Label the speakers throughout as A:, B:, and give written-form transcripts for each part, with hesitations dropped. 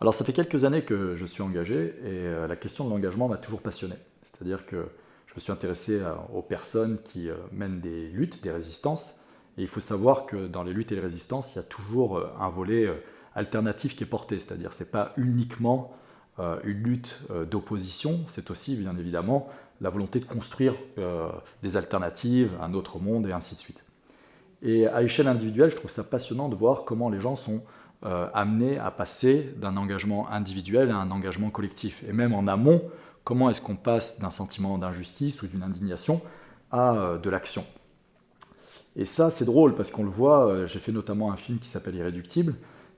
A: Alors ça fait quelques années que je suis engagé et la question de l'engagement m'a toujours passionné. C'est-à-dire que je me suis intéressé aux personnes qui mènent des luttes, des résistances. Et il faut savoir que dans les luttes et les résistances, il y a toujours un volet alternatif qui est porté. C'est-à-dire que ce n'est pas uniquement une lutte d'opposition, c'est aussi bien évidemment la volonté de construire des alternatives, un autre monde et ainsi de suite. Et à échelle individuelle, je trouve ça passionnant de voir comment les gens sont amenés à passer d'un engagement individuel à un engagement collectif. Et même en amont, comment est-ce qu'on passe d'un sentiment d'injustice ou d'une indignation à de l'action. Et ça, c'est drôle parce qu'on le voit, j'ai fait notamment un film qui s'appelle Irréductible,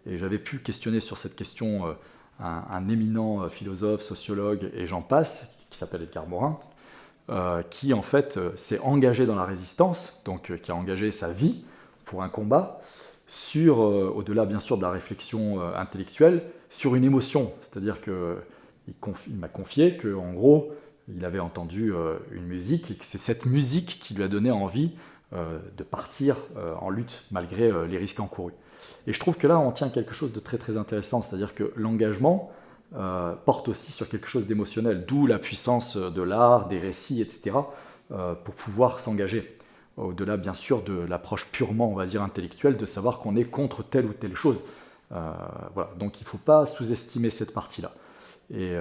A: et j'avais pu questionner sur cette question un éminent philosophe, sociologue, et j'en passe, qui s'appelle Edgar Morin, qui en fait s'est engagé dans la résistance, donc qui a engagé sa vie pour un combat, sur, au-delà bien sûr de la réflexion intellectuelle, sur une émotion. C'est-à-dire qu'il m'a confié qu'en gros, il avait entendu une musique et que c'est cette musique qui lui a donné envie de partir en lutte malgré les risques encourus. Et je trouve que là, on tient quelque chose de très très intéressant, c'est-à-dire que l'engagement porte aussi sur quelque chose d'émotionnel, d'où la puissance de l'art, des récits, etc., pour pouvoir s'engager. Au-delà, bien sûr, de l'approche purement, on va dire, intellectuelle, de savoir qu'on est contre telle ou telle chose. Voilà. Donc il ne faut pas sous-estimer cette partie-là. Et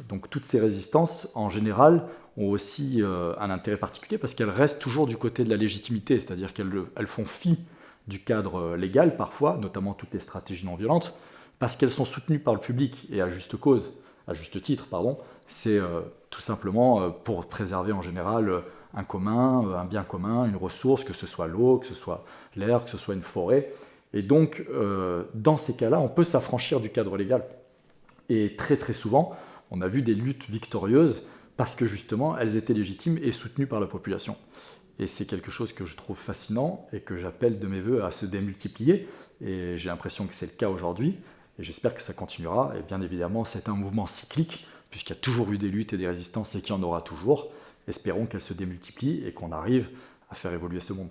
A: donc toutes ces résistances, en général, ont aussi un intérêt particulier parce qu'elles restent toujours du côté de la légitimité, c'est-à-dire qu'elles font fi du cadre légal parfois, notamment toutes les stratégies non violentes, parce qu'elles sont soutenues par le public et à juste cause, à juste titre, pardon. C'est tout simplement pour préserver en général un commun, un bien commun, une ressource, que ce soit l'eau, que ce soit l'air, que ce soit une forêt. Et donc, dans ces cas-là, on peut s'affranchir du cadre légal. Et très très souvent, on a vu des luttes victorieuses parce que justement, elles étaient légitimes et soutenues par la population. Et c'est quelque chose que je trouve fascinant et que j'appelle de mes voeux à se démultiplier. Et j'ai l'impression que c'est le cas aujourd'hui. Et j'espère que ça continuera. Et bien évidemment, c'est un mouvement cyclique, puisqu'il y a toujours eu des luttes et des résistances et qu'il y en aura toujours. Espérons qu'elles se démultiplient et qu'on arrive à faire évoluer ce monde.